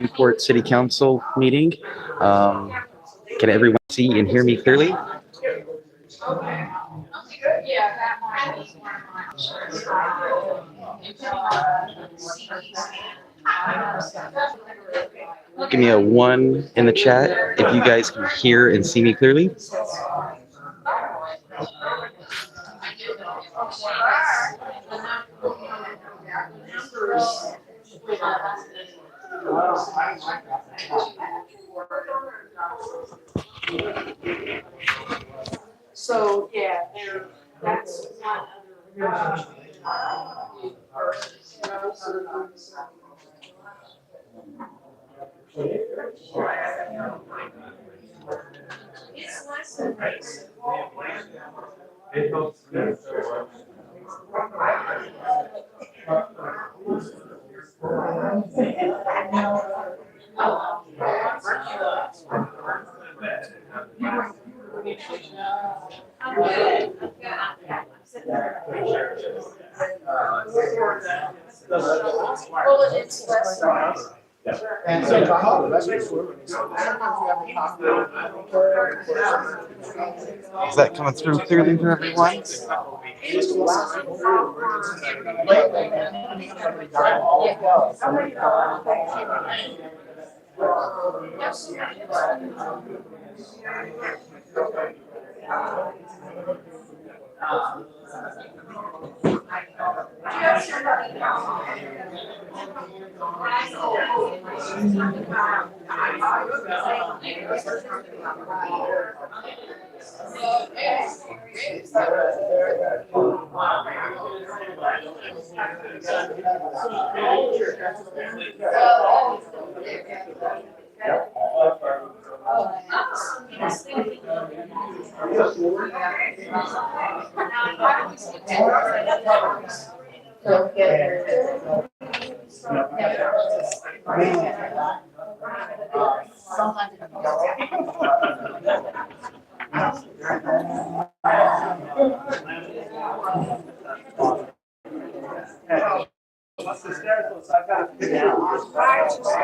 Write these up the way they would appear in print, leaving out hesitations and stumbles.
Waldport City Council meeting. Um, can everyone see and hear me clearly? Give me a 1 in the chat if you guys can hear and see me clearly. So yeah, that's one other. It's less than race. Well, it's less than race. And so that's Is that coming through clearly for everyone?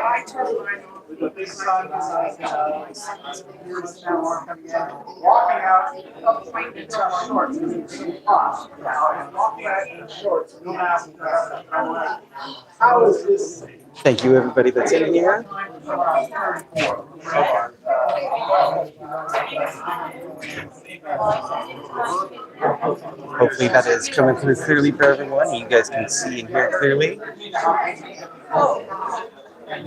I turned mine off. with the big sun, walking out in shorts, and walking out in shorts, no mask, I'm like, how is this? Thank you, everybody that's in here. Hopefully that is coming through clearly for everyone. You guys can see and hear clearly. It's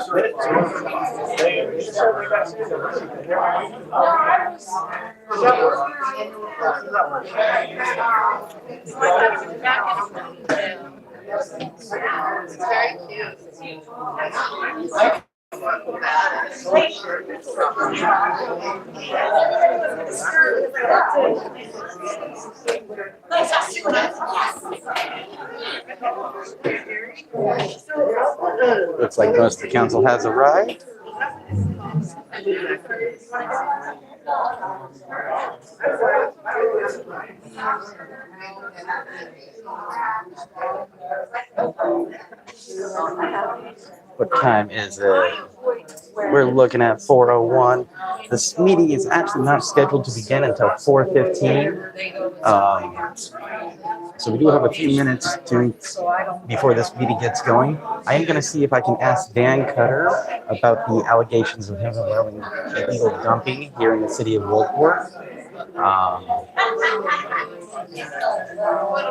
very cute. Looks like most of the council has arrived. What time is it? We're looking at 4:01. This meeting is actually not scheduled to begin until 4:15. So we do have a few minutes before this meeting gets going. I am going to see if I can ask Dan Cutter about the allegations of him allowing illegal dumping here in the city of Waldport.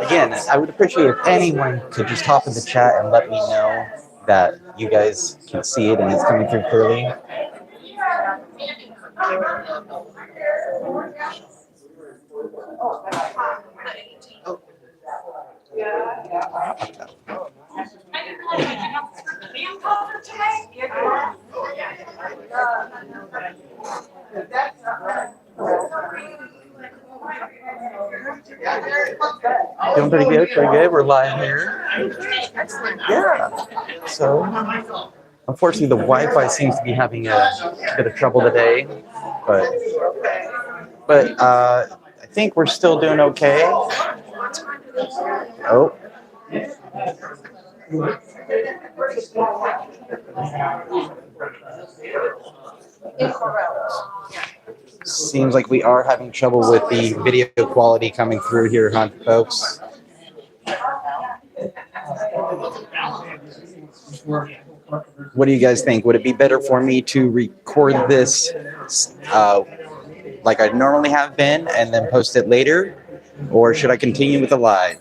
Again, I would appreciate if anyone could just hop in the chat and let me know that you guys can see it and it's coming through clearly. Doing pretty good, pretty good. We're live here. Yeah. So, unfortunately, the Wi-Fi seems to be having a bit of trouble today, but but I think we're still doing okay. Oh, seems like we are having trouble with the video quality coming through here, huh, folks? What do you guys think? Would it be better for me to record this like I normally have been and then post it later? Or should I continue with the live?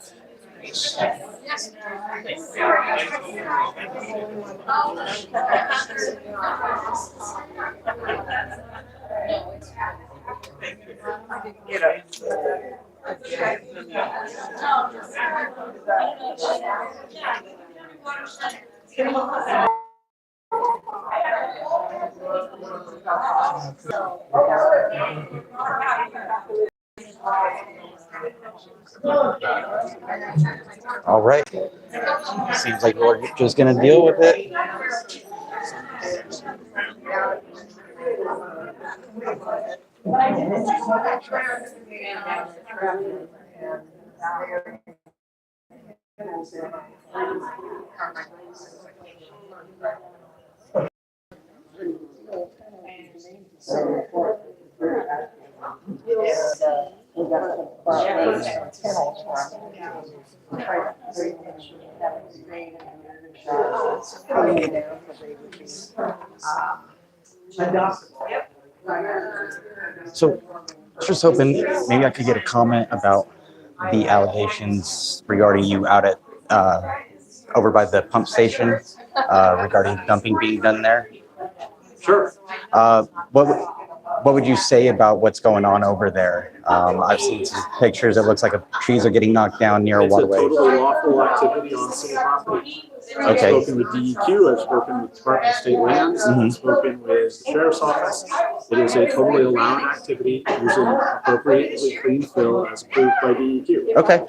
All right. Seems like we're just going to deal with it. So, just hoping maybe I could get a comment about the allegations regarding you out at over by the pump station regarding dumping being done there. Sure. What would you say about what's going on over there? I've seen some pictures. It looks like trees are getting knocked down near a It's a waterway. totally lawful activity on city property. Okay. I've spoken with DEQ, I've spoken with Department of State Lands, I've spoken with the Sheriff's Office. It is a totally allowed activity using appropriately clean fill as approved by DEQ. Okay.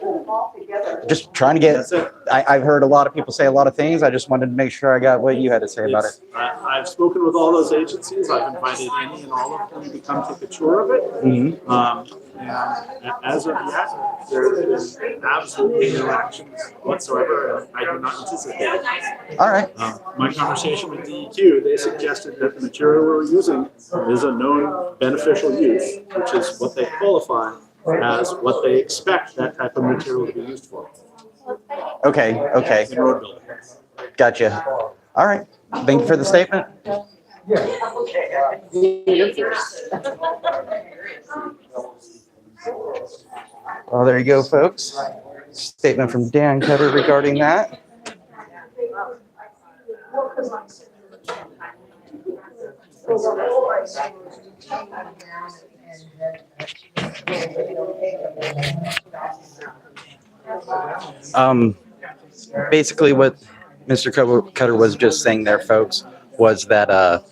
Just trying to get. That's it. I've heard a lot of people say a lot of things. I just wanted to make sure I got what you had to say about it. I've spoken with all those agencies. I've invited any and all of them to come take a tour of it. And as of yet, there is absolutely no actions whatsoever, and I do not anticipate it. All right. My conversation with DEQ, they suggested that the material we're using is a known beneficial use, which is what they qualify as what they expect that type of material to be used for Okay. Okay. in road building. Gotcha. All right. Thank you for the statement. Well, there you go, folks. Statement from Dan Cutter regarding that. Basically, what Mr. Cutter was just saying there, folks, was that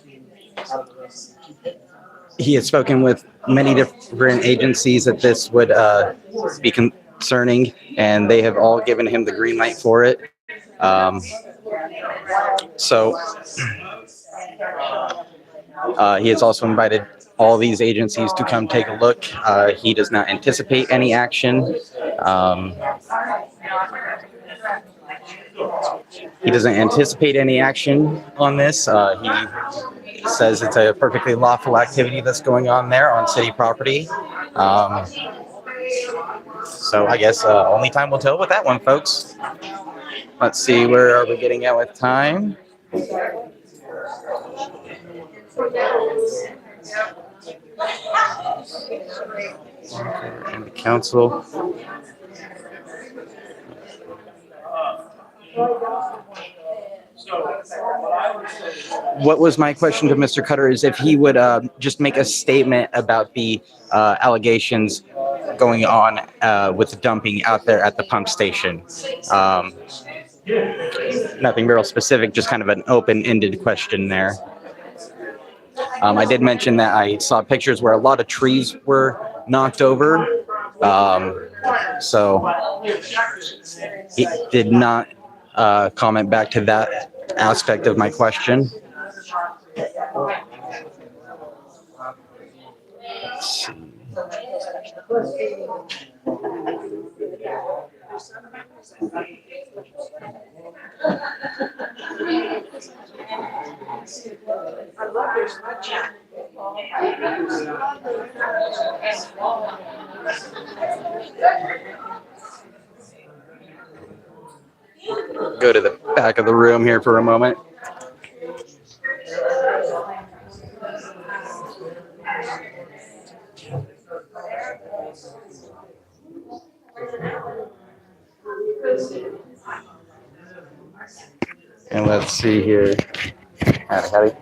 he had spoken with many different agencies that this would be concerning, and they have all given him the green light for it. So he has also invited all these agencies to come take a look. He does not anticipate any action. He doesn't anticipate any action on this. He says it's a perfectly lawful activity that's going on there on city property. So I guess only time will tell with that one, folks. Let's see, where are we getting at with time? And the council. What was my question to Mr. Cutter is if he would just make a statement about the allegations going on with the dumping out there at the pump station. Nothing real specific, just kind of an open-ended question there. I did mention that I saw pictures where a lot of trees were knocked over. So he did not comment back to that aspect of my question. Let's see. I love your sweatshirt. Go to the back of the room here for a moment. And let's see here. Howdy.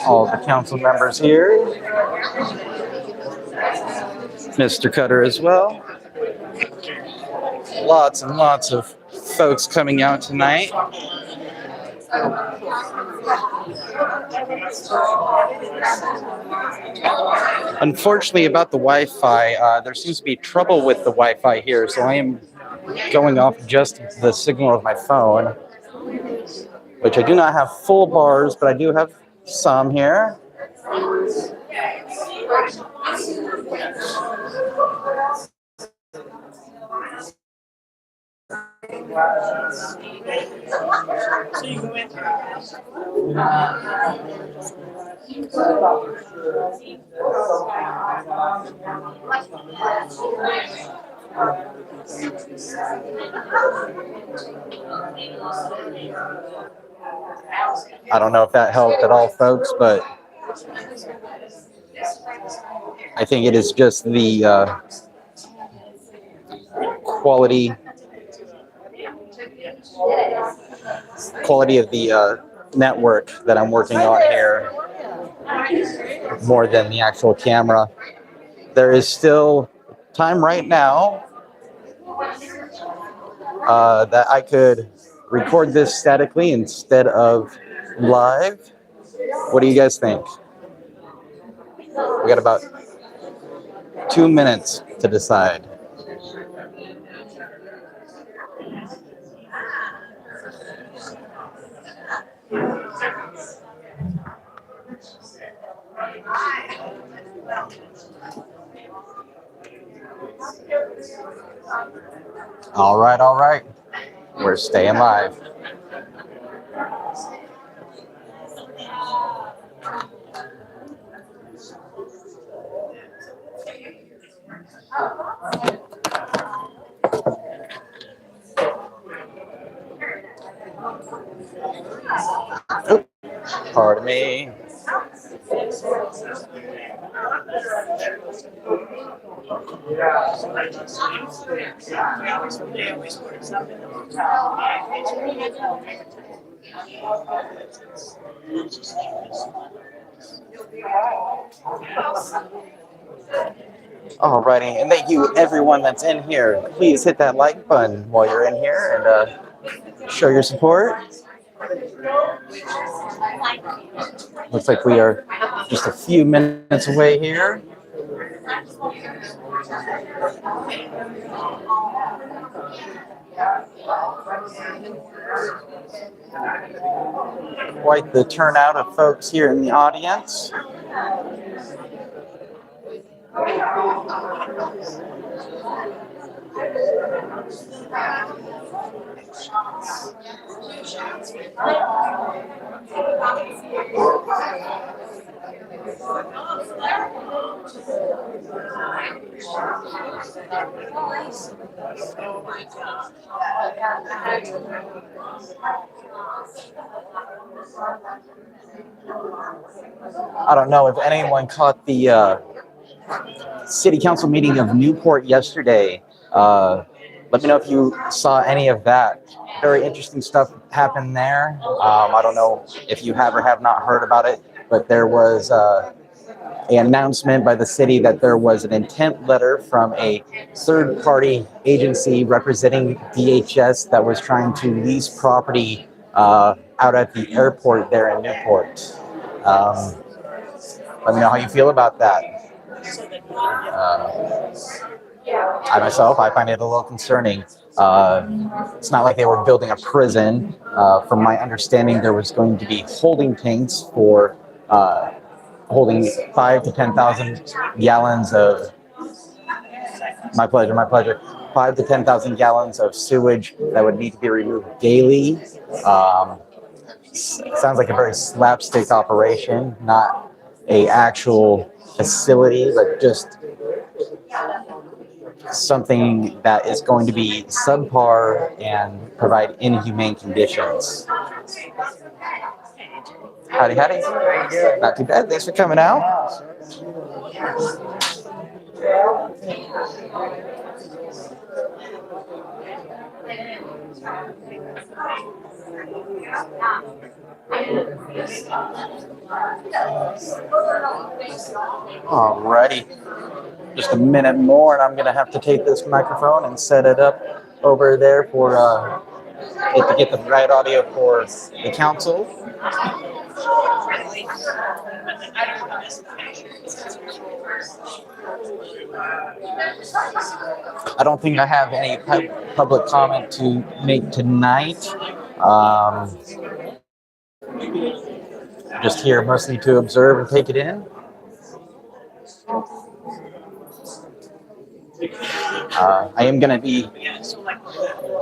All the council members here. Mr. Cutter as well. Lots and lots of folks coming out tonight. Unfortunately, about the Wi-Fi, there seems to be trouble with the Wi-Fi here, so I am going off just the signal of my phone, which I do not have full bars, but I do have some here. I don't know if that helped at all, folks, but I think it is just the quality of the network that I'm working on here more than the actual camera. There is still time right now that I could record this statically instead of live. What do you guys think? We got about 2 minutes to decide. All right. We're staying live. Oop, pardon me. Alrighty, and thank you everyone that's in here. Please hit that like button while you're in here and show your support. Looks like we are just a few minutes away here. Quite the turnout of folks here in the audience. I don't know if anyone caught the city council meeting of Newport yesterday. Let me know if you saw any of that. Very interesting stuff happened there. I don't know if you have or have not heard about it, but there was an announcement by the city that there was an intent letter from a third-party agency representing DHS that was trying to lease property out at the airport there in Newport. Let me know how you feel about that. I myself, I find it a little concerning. It's not like they were building a prison. From my understanding, there was going to be holding tanks for holding 5 to 10,000 gallons of my pleasure, 5 to 10,000 gallons of sewage that would need to be removed daily. Sounds like a very slapstick operation, not a actual facility, but just something that is going to be subpar and provide inhumane conditions. Howdy, howdy. Not too bad. Thanks for coming out. Alrighty. Just a minute more, and I'm going to have to take this microphone and set it up over there for it to get the right audio for the council. I don't think I have any public comment to make tonight. Just here mostly to observe and take it in. I am going to be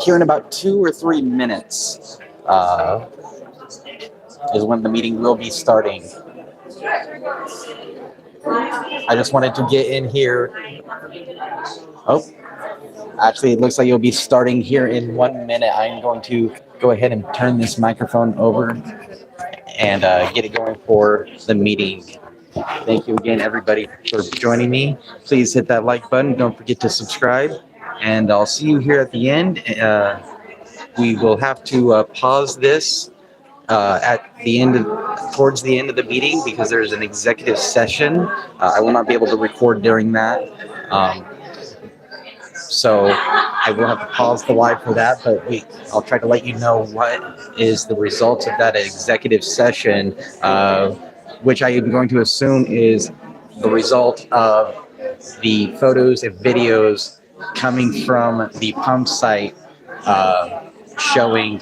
here in about 2 or 3 minutes. Is when the meeting will be starting. I just wanted to get in here. Oh, actually, it looks like you'll be starting here in 1 minute. I'm going to go ahead and turn this microphone over and get it going for the meeting. Thank you again, everybody, for joining me. Please hit that like button. Don't forget to subscribe. And I'll see you here at the end. We will have to pause this at the end towards the end of the meeting because there's an executive session. I will not be able to record during that. So I will have to pause the live for that, but I'll try to let you know what is the result of that executive session, which I am going to assume is the result of the photos and videos coming from the pump site showing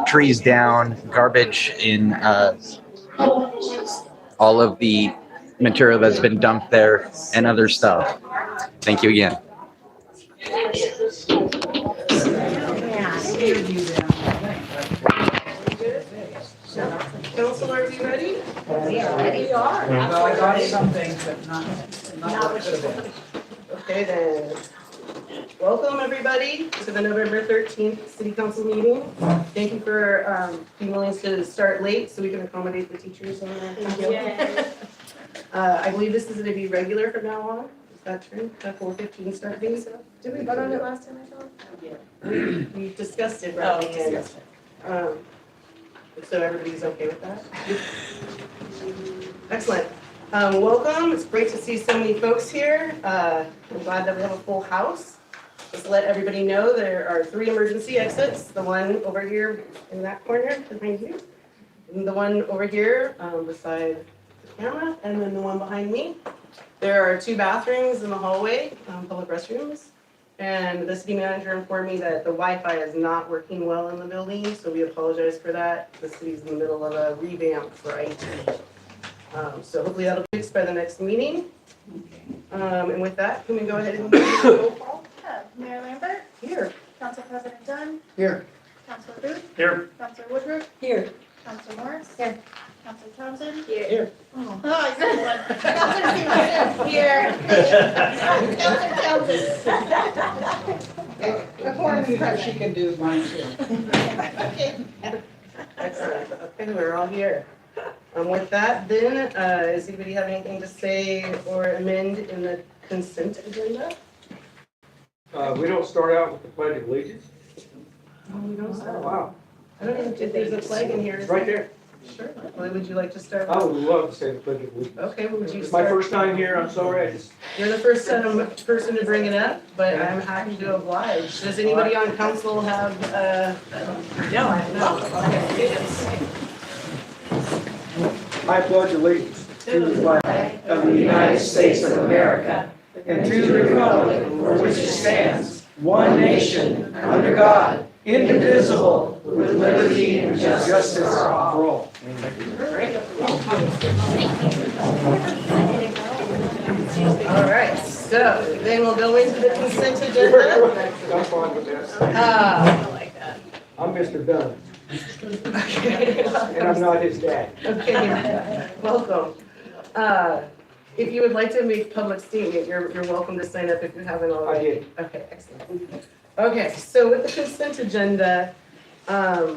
trees down, garbage in all of the material that's been dumped there, and other stuff. Thank you again. Council, are you ready? We are. Well, I got something, but not what it should have been. Okay, then. Welcome, everybody, to the November 13th City Council meeting. Thank you for being willing to start late so we can accommodate the teachers on that. I believe this is going to be regular from now on. Is that true? That 4:15 start date? Did we vote on it last time, I thought? Yeah. We discussed it, right? So everybody's okay with that? Excellent. Welcome. It's great to see so many folks here. I'm glad that we have a full house. Just to let everybody know there are 3 emergency exits. The one over here in that corner behind you, and the one over here beside the camera, and then the one behind me. There are 2 bathrooms in the hallway, public restrooms. And the city manager informed me that the Wi-Fi is not working well in the building, so we apologize for that. The city's in the middle of a revamp for IT. So hopefully that'll be fixed by the next meeting. And with that, can we go ahead and do the roll call? Mayor Lambert, Here. Council President Dunn, Here. Councilor Booth, Here. Councilor Woodruff, Here. Councilor Morris. Here. Councilor Thompson. Here. Oh, I said one. Councilor Stevens. Here. Councilor Townsend. She can do mine too. Okay. Excellent. Okay, we're all here. With that, then, does anybody have anything to say or amend in the consent agenda? We don't start out with the Pledge of Allegiance. We don't Oh, start. wow. I don't even think there's a flag in here. It's right there. Sure. Well, would you like to start? I would love to say the Pledge of Allegiance. Okay, well, would you It's my start? first time here, I'm sorry, I just, You're the first person to bring it up, but I'm happy to oblige. Does anybody on council have, no, okay. I pledge allegiance to the flag of the United States of America and to the republic for which it stands, one nation, under God, indivisible, with liberty and justice for all. All right, so then we'll go into the consent agenda. I'm fine with this. I'm Mr. Dunn, Okay. and I'm not his dad. Okay, welcome. If you would like to make public statement, you're welcome to sign up if you haven't already. I did. Okay, excellent. Okay, so with the consent agenda, I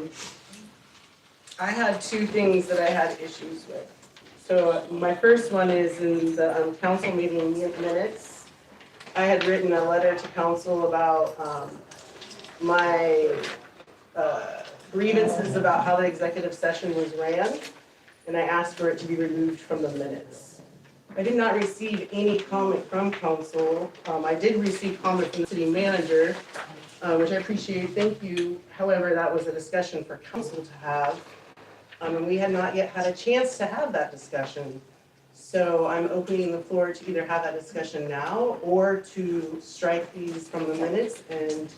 had two things that I had issues with. So my first one is in the council meeting minutes. I had written a letter to council about my grievances about how the executive session was ran, and I asked for it to be removed from the minutes. I did not receive any comment from council. I did receive comment from the city manager, which I appreciate, thank you. However, that was a discussion for council to have. And we had not yet had a chance to have that discussion. So I'm opening the floor to either have that discussion now or to strike these from the minutes and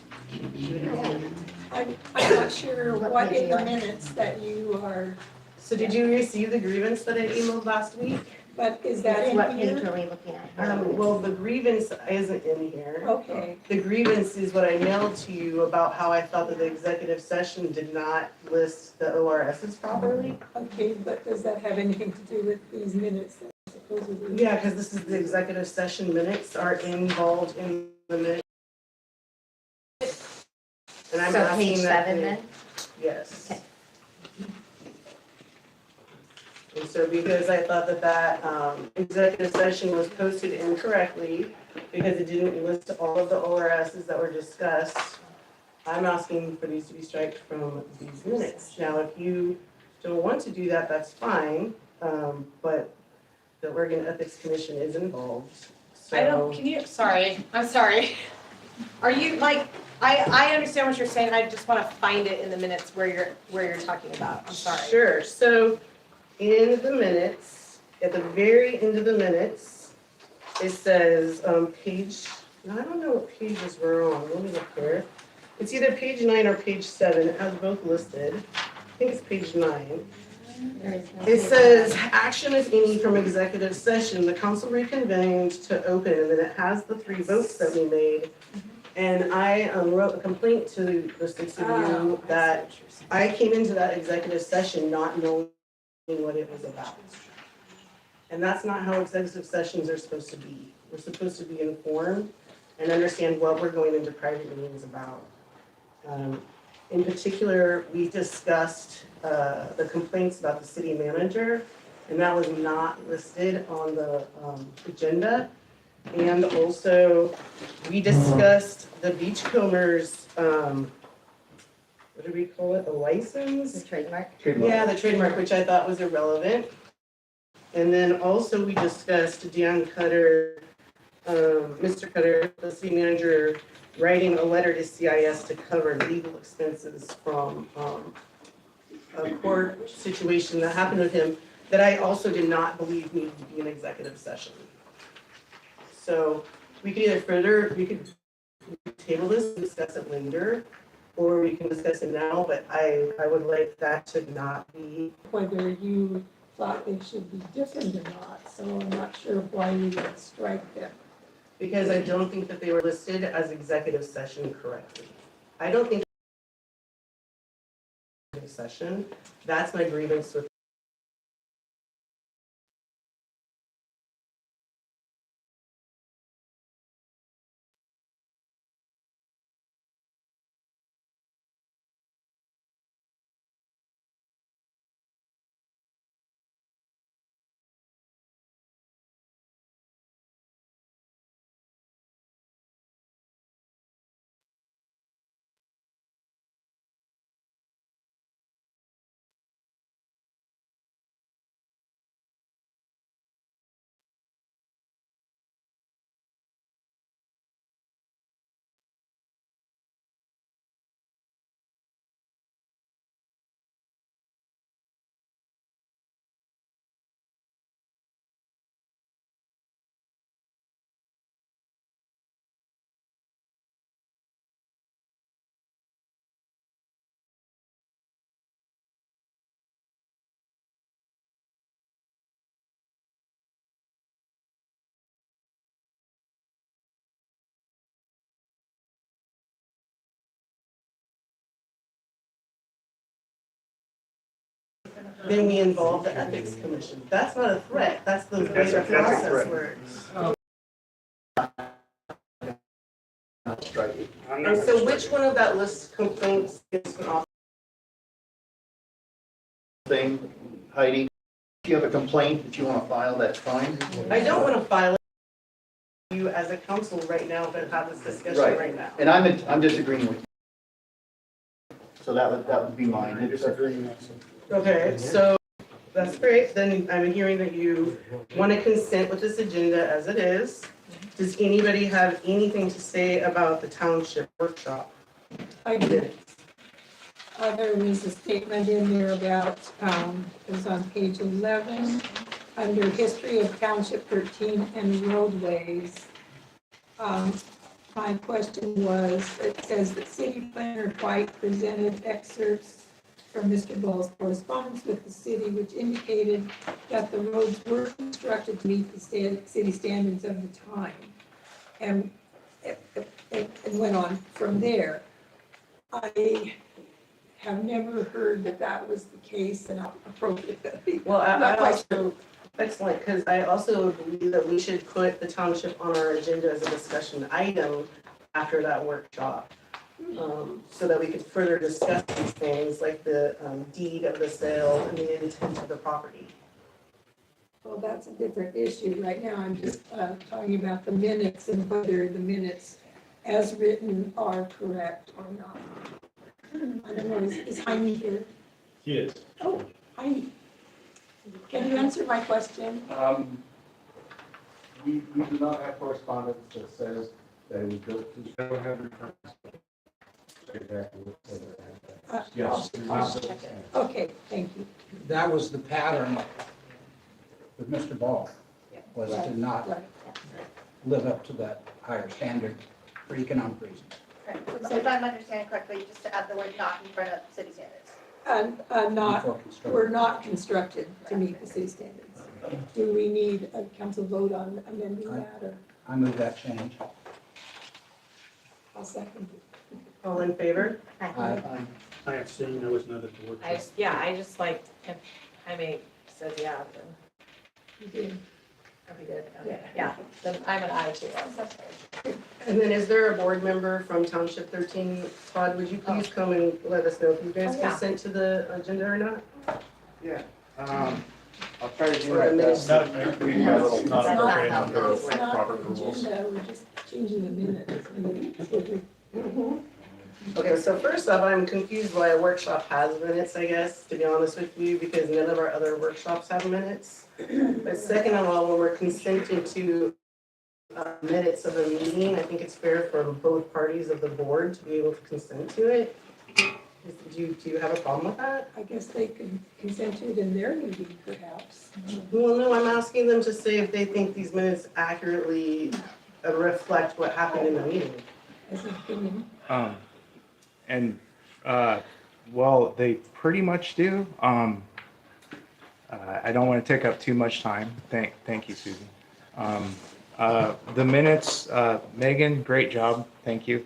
do it again. I'm not sure what in the minutes that you are, So did you receive the grievance that I emailed last week? but is that in What page here? are we looking at? Well, the grievance isn't in here. Okay, The grievance is what I mailed to you about how I felt that the executive session did not list the ORSs properly. okay, but does that have anything to do with these minutes that supposedly? Yeah, because this is the executive session minutes are involved in the minutes. And I'm So asking page that 7 they- then? Yes. Okay. And so because I thought that that executive session was posted incorrectly, because it didn't list all of the ORSs that were discussed, I'm asking for these to be striked from these minutes. Now, if you don't want to do that, that's fine, but the Oregon Ethics Commission is involved, so. I don't, can you, sorry, I'm sorry. Are you, like, I understand what you're saying, I just wanna find it in the minutes where you're talking about, I'm sorry. Sure, so in the minutes, at the very end of the minutes, it says, page, I don't know what pages we're on, let me look here. It's either page 9 or page 7, it has both listed. I think it's page 9. It says, action if any from executive session, the council reconvened to open, and then it has the 3 votes that we made. And I wrote a complaint to the 6 of you that I came into that executive session not knowing what it was about. And that's not how executive sessions are supposed to be. We're supposed to be informed and understand what we're going into private meetings about. In particular, we discussed the complaints about the city manager, and that was not listed on the agenda. And also, we discussed the Beachcombers, what do we call it, a license? The trademark? Yeah, the trademark, which I thought was irrelevant. And then also we discussed Dan Cutter, Mr. Cutter, the city manager, writing a letter to CIS to cover legal expenses from a court situation that happened with him that I also did not believe needed to be an executive session. So we could we could table this and discuss it later, or we can discuss it now, but I would like that to not be. Whether you thought they should be different or not, so I'm not sure why you would strike them. Because I don't think that they were listed as executive session correctly. I don't think session, that's my grievance with then we involve the ethics commission. That's not a threat, that's the way the process works. And so which one of that list of complaints gets an off? Thing, Heidi, if you have a complaint that you want to file, that's fine. I don't want to file it. You as a council right now, but have this discussion Right. right now. And I'm disagreeing with you. So that would be mine. Okay, so that's great. Then I'm hearing that you want to consent with this agenda as it is. Does anybody have anything to say about the township workshop? I did. There was a statement in there about, it was on page 11, under history of Township 13 and roadways. My question was, it says that City Planner White presented excerpts from Mr. Ball's correspondence with the city, which indicated that the roads were constructed to meet the city standards of the time. And it went on from there. I have never heard that that was the case and appropriately. Well, I Not quite also, excellent, because I also believe that we should put the township on our agenda as a discussion item after that workshop. So that we could further discuss these things like the deed of the sale and the intent of the property. Well, that's a different issue. Right now, I'm just talking about the minutes and whether the minutes as written are correct or not. I don't know, is Jaime here? He is. Oh, Jaime. Can you answer my question? We do not have correspondence that says that it was built to 700. Yes. Okay, thank you. That was the pattern with Mr. Ball, was to not Right. live up to that higher standard for economic reasons. So if I'm understanding correctly, just to add the word not in front of city standards. Not, Before construction. we're not constructed to meet the city standards. Do we need a council vote on amending that, or I move that change. I'll second it? All in favor? Aye. I abstained, I was not at the workshop. I just like, if Jaime says yeah, then You did. we did. Yeah. Yeah, then I'm an aye too. And then is there a board member from Township 13? Todd, would you please come and let us know if you guys Oh, yeah. consent to the agenda or not? Yeah, I'll try to do Or my the best. minutes? It's not under It's not proper the rules. agenda, we're just changing the minutes. Okay, so first off, I'm confused why a workshop has minutes, I guess, to be honest with you, because none of our other workshops have minutes. But second of all, when we're consenting to minutes of a meeting, I think it's fair for both parties of the board to be able to consent to it. Do you have a problem with that? I guess they could consent to it in their meeting, perhaps. Well, no, I'm asking them to say if they think these minutes accurately reflect what happened in the meeting. As an opinion. Well, they pretty much do. I don't want to take up too much time. Thank you, Susan. The minutes, Megan, great job. Thank you.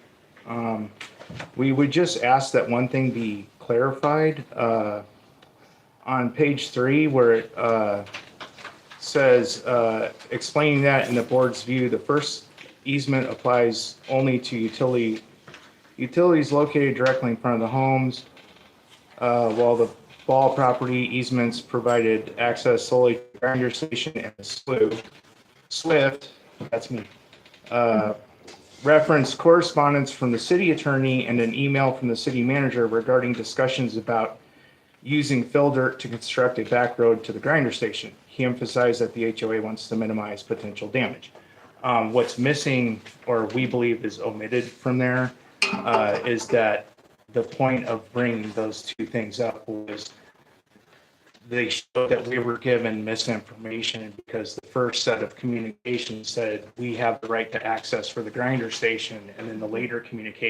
We would just ask that one thing be clarified. On page 3, where it says, explaining that in the board's view, the first easement applies only to utilities located directly in front of the homes, while the Ball property easements provided access solely to the grinder station and the Swift, that's me, referenced correspondence from the city attorney and an email from the city manager regarding discussions about using fill dirt to construct a back road to the grinder station. He emphasized that the HOA wants to minimize potential damage. What's missing, or we believe is omitted from there, is that the point of bringing those two things up was they showed that we were given misinformation because the first set of communications said we have the right to access for the grinder station, and then the later communication